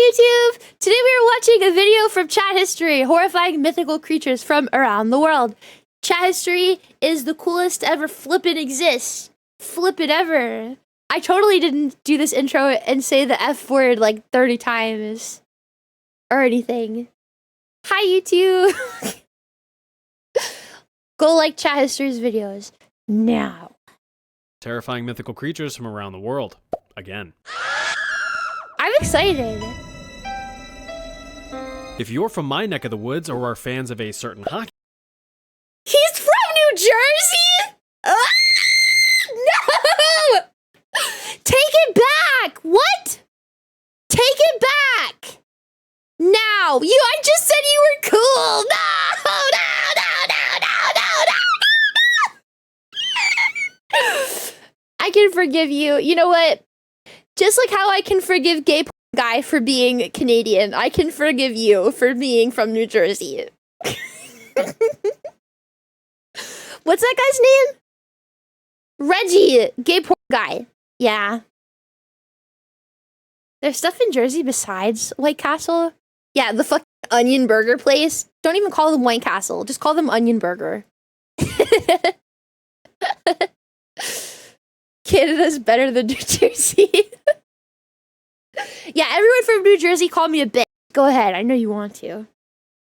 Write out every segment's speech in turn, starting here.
YouTube! Today we are watching a video from chat history, horrifying mythical creatures from around the world. Chat history is the coolest ever flippin' exists. Flippin' ever. I totally didn't do this intro and say the F word like 30 times. Or anything. Hi YouTube! Go like chat history's videos. Now. Terrifying mythical creatures from around the world. Again. I'm excited. If you're from my neck of the woods or are fans of a certain hockey... He's from New Jersey? Ah! No! Take it back! What? Take it back! Now! I just said you were cool! No! I can forgive you. You know what? Just like how I can forgive gay guy for being Canadian, I can forgive you for being from New Jersey. What's that guy's name? Reggie, gay porn guy. Yeah. There's stuff in Jersey besides White Castle. Yeah, the fucking onion burger place. Don't even call them White Castle. Just call them Onion Burger. Canada's better than New Jersey. Yeah, everyone from New Jersey call me a bitch. Go ahead, I know you want to.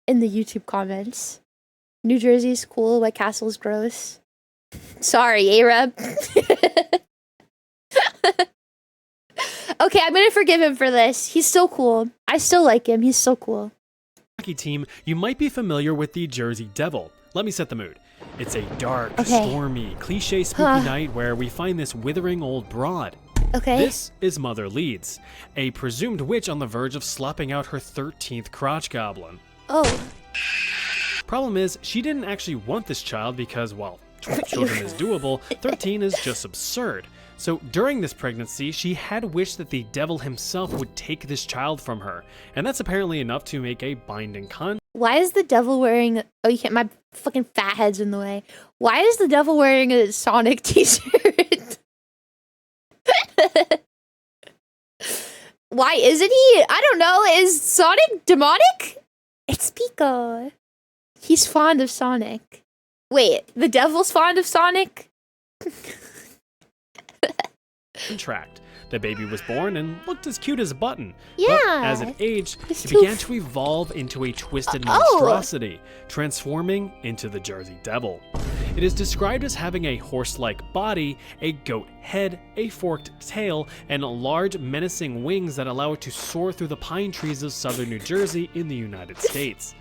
In the YouTube comments. New Jersey's cool, White Castle's gross. Sorry, Arab. Okay, I'm gonna forgive him for this. He's still cool. I still like him. He's so cool. Hockey team, you might be familiar with the Jersey Devil. Let me set the mood. It's a dark, stormy, cliche spooky night where we find this withering old broad. Okay. This is Mother Leeds, a presumed witch on the verge of slopping out her 13th crotch goblin. Oh. Problem is, she didn't actually want this child because, well, 12 children is doable, 13 is just absurd. So during this pregnancy, she had wished that the devil himself would take this child from her, and that's apparently enough to make a binding contract. Why is the devil wearing... Oh, you can't... My fucking fat head's in the way. Why is the devil wearing a Sonic t-shirt? Why isn't he? I don't know. Is Sonic demonic? It's Pico. He's fond of Sonic. Wait, the devil's fond of Sonic? Contract. The baby was born and looked as cute as a button. Yeah. But as it aged, it began to evolve into a twisted monstrosity, transforming into the Jersey Devil. It is described as having a horse-like body, a goat head, a forked tail, and large menacing wings that allow it to soar through the pine trees of southern New Jersey in the United States.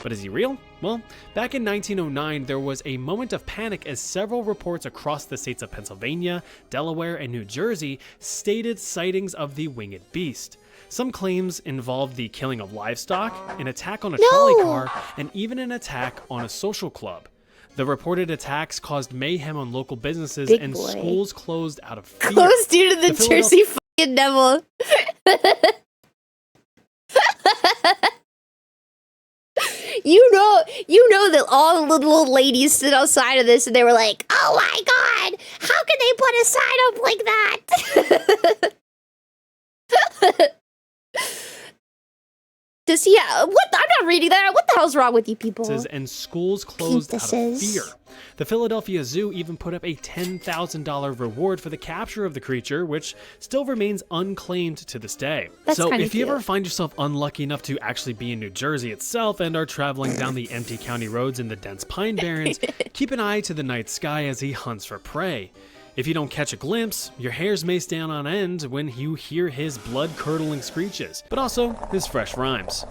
But is he real? Well, back in 1909, there was a moment of panic as several reports across the states of Pennsylvania, Delaware, and New Jersey stated sightings of the winged beast. Some claims involved the killing of livestock, an attack on a trolley car, and even an attack on a social club. The reported attacks caused mayhem on local businesses and schools closed out of fear. Closed due to the Jersey fucking devil. You know that all the little old ladies stood outside of this and they were like, oh my god, how can they put a sign up like that? What? I'm not reading that. What the hell's wrong with you people? And schools closed out of fear. The Philadelphia Zoo even put up a $10,000 reward for the capture of the creature, which still remains unclaimed to this day. So if you ever find yourself unlucky enough to actually be in New Jersey itself and are traveling down the empty county roads in the dense pine barrens, keep an eye to the night sky as he hunts for prey. If you don't catch a glimpse, your hairs may stand on end when you hear his blood-curdling screeches, but also his fresh rhymes.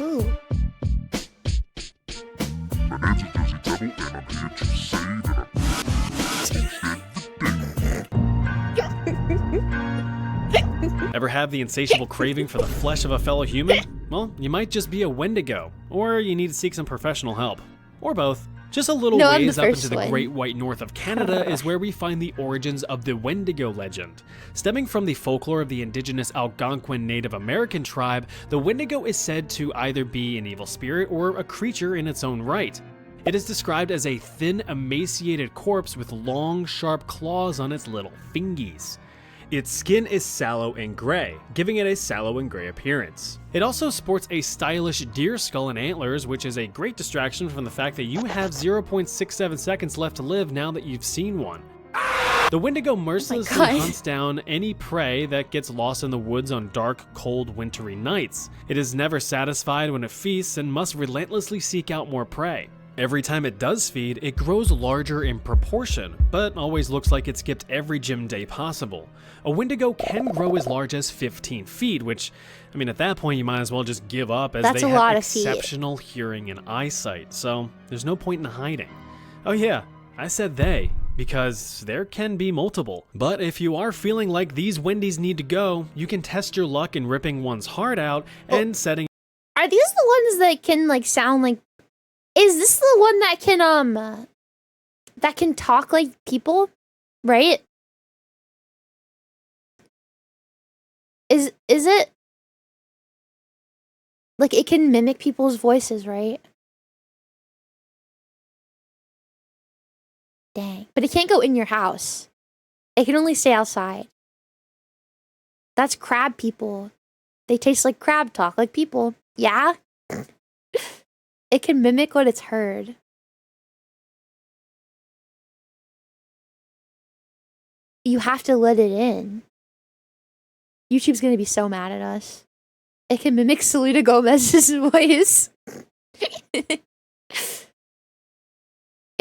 Ooh. My name's Jersey Devil, and I'm here to say that Ever have the insatiable craving for the flesh of a fellow human? Well, you might just be a Wendigo, or you need to seek some professional help. Or both. Just a little ways up into the great white north of Canada is where we find the origins of the Wendigo legend. Stemming from the folklore of the indigenous Algonquin Native American tribe, the Wendigo is said to either be an evil spirit or a creature in its own right. It is described as a thin, emaciated corpse with long, sharp claws on its little fingies. Its skin is sallow and gray, giving it a sallow and gray appearance. It also sports a stylish deer skull and antlers, which is a great distraction from the fact that you have 0.67 seconds left to live now that you've seen one. The Wendigo mercilessly hunts down any prey that gets lost in the woods on dark, cold, wintry nights. It is never satisfied when it feasts and must relentlessly seek out more prey. Every time it does feed, it grows larger in proportion, but always looks like it skipped every gym day possible. A Wendigo can grow as large as 15 feet, which, I mean, at that point you might as well just give up, as they have exceptional hearing and eyesight, so there's no point in hiding. Oh yeah, I said they, because there can be multiple. But if you are feeling like these Wendies need to go, you can test your luck in ripping one's heart out and setting... Are these the ones that can, like, sound like... Is this the one that can talk like people, right? Is it like it can mimic people's voices, right? Dang. But it can't go in your house. It can only stay outside. That's crab people. They taste like crab, talk like people. Yeah? It can mimic what it's heard. You have to let it in. YouTube's gonna be so mad at us. It can mimic Selena Gomez's voice. It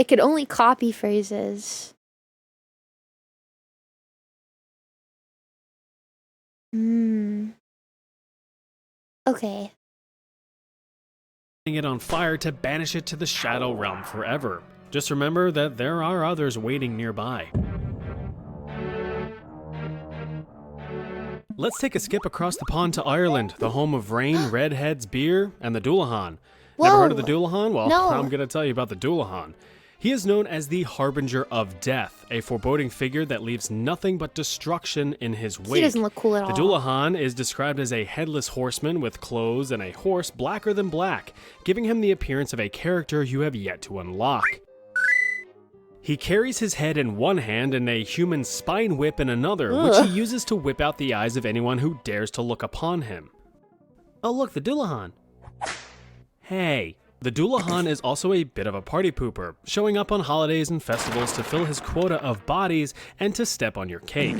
can only copy phrases. Okay. It on fire to banish it to the Shadow Realm forever. Just remember that there are others waiting nearby. Let's take a skip across the pond to Ireland, the home of rain, redheads, beer, and the Dullahan. Never heard of the Dullahan? Well, no. I'm gonna tell you about the Dullahan. He is known as the Harbinger of Death, a foreboding figure that leaves nothing but destruction in his wake. He doesn't look cool at all. The Dullahan is described as a headless horseman with clothes and a horse blacker than black, giving him the appearance of a character you have yet to unlock. He carries his head in one hand and a human spine whip in another, which he uses to whip out the eyes of anyone who dares to look upon him. Oh look, the Dullahan. Hey. The Dullahan is also a bit of a party pooper, showing up on holidays and festivals to fill his quota of bodies and to step on your cake.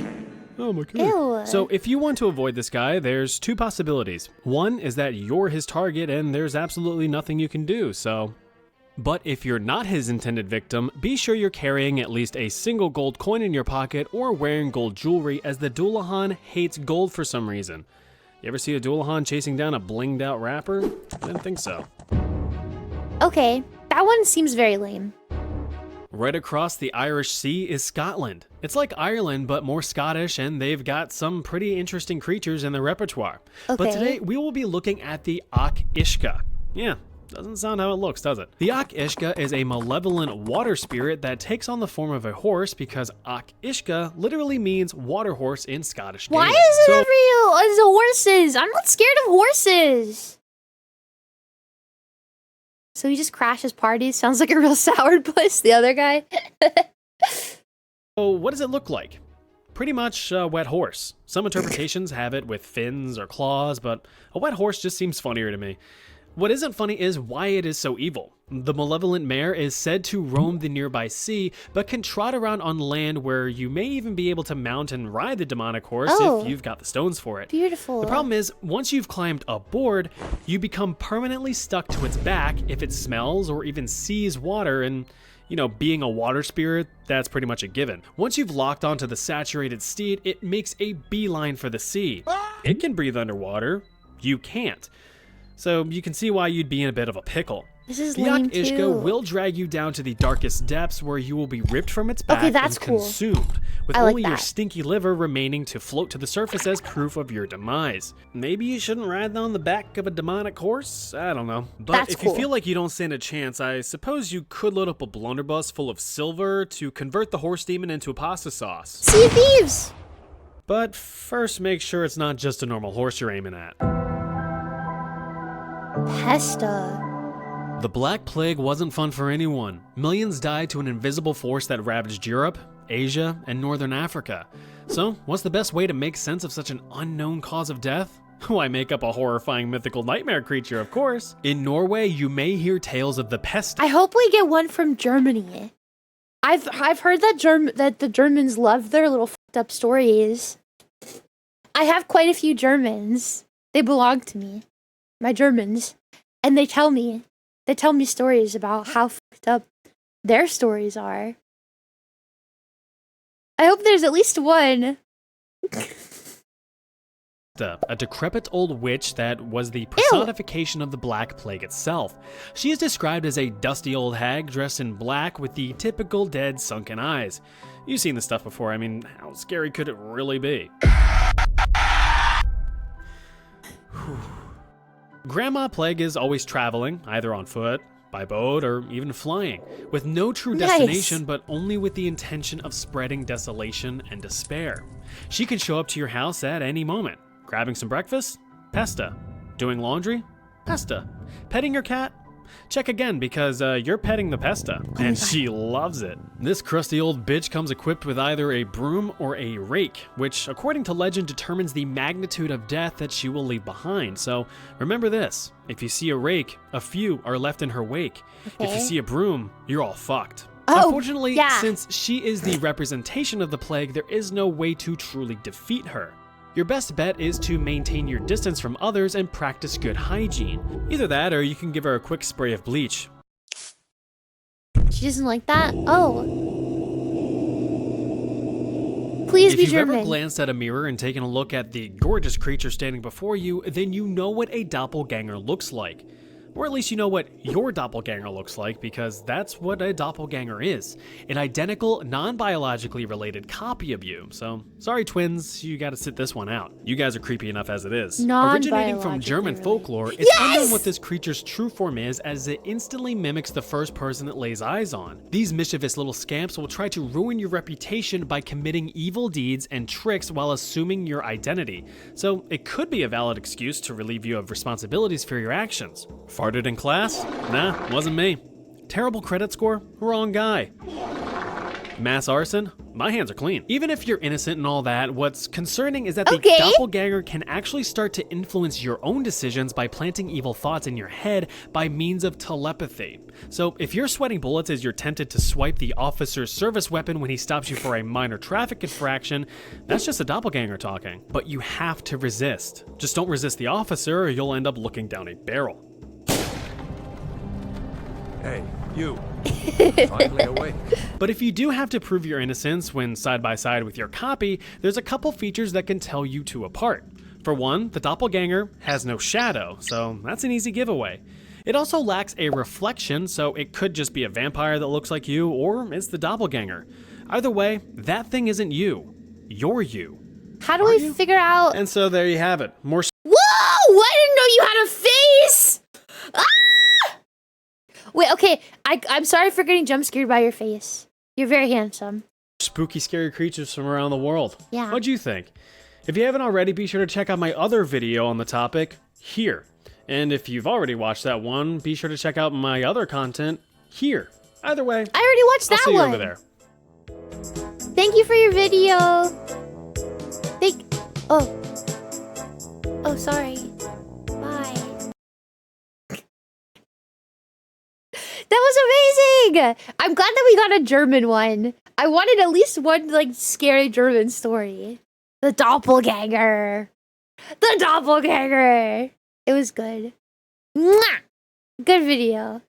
Oh my god. Ew. So if you want to avoid this guy, there's two possibilities. One is that you're his target and there's absolutely nothing you can do, so... But if you're not his intended victim, be sure you're carrying at least a single gold coin in your pocket or wearing gold jewelry, as the Dullahan hates gold for some reason. You ever see a Dullahan chasing down a blinged out rapper? I didn't think so. Okay, that one seems very lame. Right across the Irish Sea is Scotland. It's like Ireland, but more Scottish, and they've got some pretty interesting creatures in their repertoire. Okay. But today, we will be looking at the Each Uisge. Yeah, doesn't sound how it looks, does it? The Each Uisge is a malevolent water spirit that takes on the form of a horse, because Each Uisge literally means water horse in Scottish Why Gaelic. is it as horses? I'm not scared of horses. So he just crashes parties? Sounds like a real sourpuss, the other guy. So what does it look like? Pretty much a wet horse. Some interpretations have it with fins or claws, but a wet horse just seems funnier to me. What isn't funny is why it is so evil. The malevolent mare is said to roam the nearby sea, but can trot around on land where you may even be able to mount and ride the demonic horse if you've got the stones for it. Beautiful. The problem is, once you've climbed aboard, you become permanently stuck to its back if it smells or even sees water, and you know, being a water spirit, that's pretty much a given. Once you've locked onto the saturated steed, it makes a beeline for the sea. It can breathe underwater. You can't. So you can see why you'd be in a bit of a pickle. This is the lame Each Uisge too. will drag you down to the darkest depths, where you will be ripped from its back that's and cool. consumed, with I like only your that. stinky liver remaining to float to the surface as proof of your demise. Maybe you shouldn't ride on the back of a demonic horse? I don't know. But That's if cool. you feel like you don't stand a chance, I suppose you could load up a blunderbuss full of silver to convert the horse demon into a pasta sauce. Sea thieves! But first, make sure it's not just a normal horse you're aiming at. Pesta. The Black Plague wasn't fun for anyone. Millions died to an invisible force that ravaged Europe, Asia, and Northern Africa. So, what's the best way to make sense of such an unknown cause of death? Why, make up a horrifying mythical nightmare creature, of course. In Norway, you may hear tales of the Pesta. I hope we get one from Germany. I've heard that the Germans love their little fucked up stories. I have quite a few Germans. They belong to me. My Germans. And they tell me stories about how fucked up their stories are. I hope there's at least one. A decrepit old witch that was the personification of the Black Plague itself. She is described as a dusty old hag dressed in black with the typical dead sunken eyes. You've seen this stuff before. I mean, how scary could it really be? Grandma Plague is always traveling, either on foot, by boat, or even flying, with no true destination, but only with the intention of spreading desolation and despair. She can show up to your house at any moment. Grabbing some breakfast? Pesta. Doing laundry? Pesta. Petting your cat? Check again, because you're petting the Pesta, and she loves it. This crusty old bitch comes equipped with either a broom or a rake, which, according to legend, determines the magnitude of death that she will leave behind. So remember this, if you see a rake, a few are left in her wake. Okay. If you see a broom, you're all fucked. Unfortunately, since she is the representation of the plague, there is no way to truly defeat her. Your best bet is to maintain your distance from others and practice good hygiene. Either that, or you can give her a quick spray of bleach. She doesn't like that? Oh. Please be German. If you've ever glanced at a mirror and taken a look at the gorgeous creature standing before you, then you know what a doppelganger looks like. Or at least you know what your doppelganger looks like, because that's what a doppelganger is. An identical, non-biologically related copy of you. So, sorry twins, you gotta sit this one out. You guys are creepy enough as it is. Originating from German folklore, it's unknown what this creature's true form is, as it instantly mimics the first person it lays eyes on. These mischievous little scamps will try to ruin your reputation by committing evil deeds and tricks while assuming your identity. So, it could be a valid excuse to relieve you of responsibilities for your actions. Farted in class? Nah, wasn't me. Terrible credit score? Wrong guy. Mass arson? My hands are clean. Even if you're innocent and all that, what's concerning is that the doppelganger can actually start to influence your own decisions by planting evil thoughts in your head by means of telepathy. So if you're sweating bullets as you're tempted to swipe the officer's service weapon when he stops you for a minor traffic infraction, that's just a doppelganger talking. But you have to resist. Just don't resist the officer or you'll end up looking down a barrel. Hey, you. Finally awake. But if you do have to prove your innocence when side by side with your copy, there's a couple features that can tell you two apart. For one, the doppelganger has no shadow, so that's an easy giveaway. It also lacks a reflection, so it could just be a vampire that looks like you, or it's the doppelganger. Either way, that thing isn't you. You're you. How do we figure out? And so there you have it. More. Whoa! I didn't know you had a face! Ah! Wait, okay, I'm sorry for getting jump scared by your face. You're very handsome. Spooky, scary creatures from around the world. Yeah. What'd you think? If you haven't already, be sure to check out my other video on the topic here. And if you've already watched that one, be sure to check out my other content here. Either way, I already watched that one. I'll see you over there. Thank you for your video. Oh, sorry. Bye. That was amazing! I'm glad that we got a German one. I wanted at least one, like, scary German story. The Doppelganger. The Doppelganger! It was good. Mwah! Good video.